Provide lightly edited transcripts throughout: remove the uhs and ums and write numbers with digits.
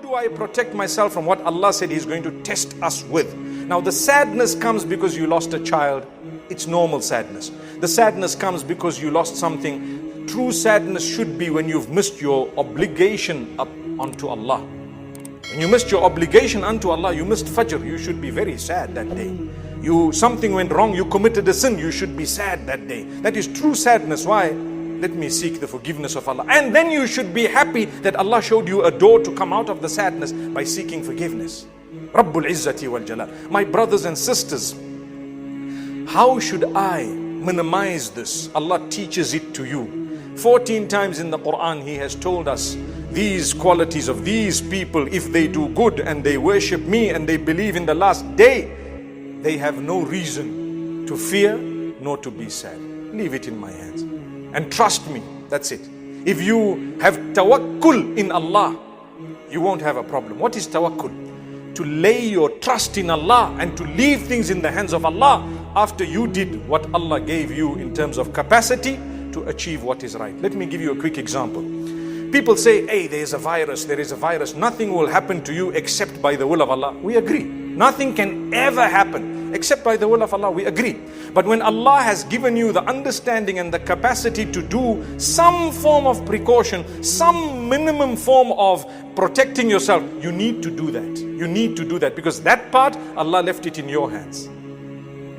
do I protect myself from what Allah said He's going to test us with? Now the sadness comes because you lost a child. It's normal sadness. The sadness comes because you lost something. True sadness should be when you've missed your obligation up unto Allah. When you missed your obligation unto Allah, you missed Fajr, you should be very sad that day. Something went wrong, you committed a sin, you should be sad that day. That is true sadness. Why? Let me seek the forgiveness of Allah. And then you should be happy that Allah showed you a door to come out of the sadness by seeking forgiveness. Rabbul Izzati wal Jalal. My brothers and sisters, how should I minimize this? Allah teaches it to you. 14 times in the Qur'an He has told us these qualities of these people. If they do good and they worship me and they believe in the last day, they have no reason to fear nor to be sad. Leave it in my hands and trust me. That's it. If you have tawakkul in Allah, you won't have a problem. What is tawakkul? To lay your trust in Allah and to leave things in the hands of Allah after you did what Allah gave you in terms of capacity to achieve what is right. Let me give you a quick example. People say, hey, there is a virus. Nothing will happen to you except by the will of Allah. We agree. Nothing can ever happen except by the will of Allah. We agree. But when Allah has given you the understanding and the capacity to do some form of precaution, some minimum form of protecting yourself, you need to do that. You need to do that because that part, Allah left it in your hands.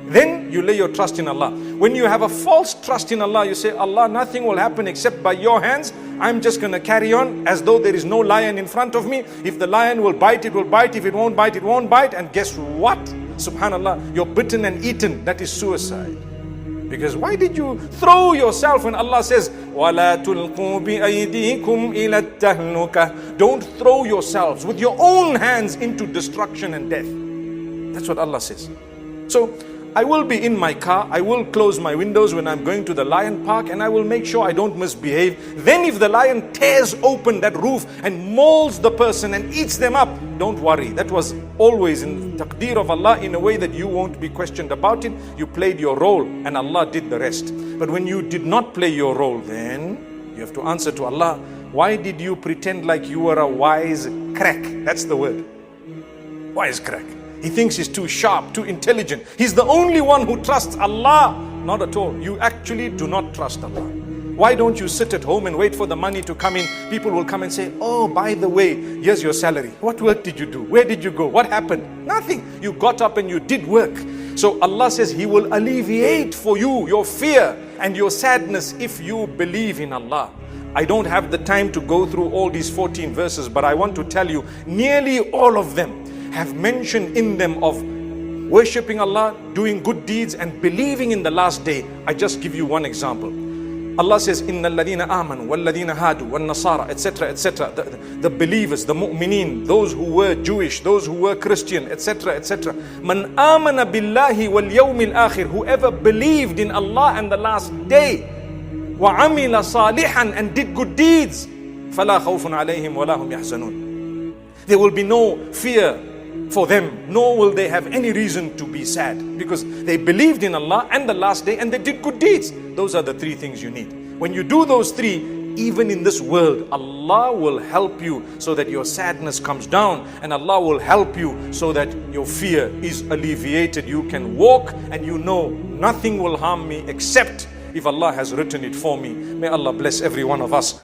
Then you lay your trust in Allah. When you have a false trust in Allah, you say, Allah, nothing will happen except by your hands. I'm just going to carry on as though there is no lion in front of me. If the lion will bite, it will bite. If it won't bite, it won't bite. And guess what? Subhanallah, you're bitten and eaten. That is suicide. Because why did you throw yourself when Allah says, وَلَا تُلْقُوا بِأَيْدِيكُمْ إِلَى التَّهْلُكَةِ? Don't throw yourselves with your own hands into destruction and death. That's what Allah says. So, I will be in my car, I will close my windows when I'm going to the lion park, and I will make sure I don't misbehave. Then if the lion tears open that roof and mauls the person and eats them up, don't worry. That was always in the taqdeer of Allah in a way that you won't be questioned about it. You played your role and Allah did the rest. But when you did not play your role, then you have to answer to Allah. Why did you pretend like you were a wise crack? That's the word. Wise crack. He thinks he's too sharp, too intelligent. He's the only one who trusts Allah. Not at all. You actually do not trust Allah. Why don't you sit at home and wait for the money to come in? People will come and say, oh, by the way, here's your salary. What work did you do? Where did you go? What happened? Nothing. You got up and you did work. So Allah says He will alleviate for you your fear and your sadness if you believe in Allah. I don't have the time to go through all these 14 verses, but I want to tell you, nearly all of them have mentioned in them of worshipping Allah, doing good deeds and believing in the last day. I just give you one example. Allah says, Inna alladhina amanu, walladhina hadu, wal nasara, etc., etc. The believers, the mu'mineen, those who were Jewish, those who were Christian, etc., etc. Man amana billahi wal yawmil akhir, whoever believed in Allah and the last day, wa amila salihan, and did good deeds, fala khawfun alayhim wa lahum yahzanun. There will be no fear for them, nor will they have any reason to be sad, because they believed in Allah and the last day and they did good deeds. Those are the three things you need. When you do those three, even in this world, Allah will help you so that your sadness comes down, and Allah will help you so that your fear is alleviated. You can walk and you know nothing will harm me except if Allah has written it for me. May Allah bless every one of us.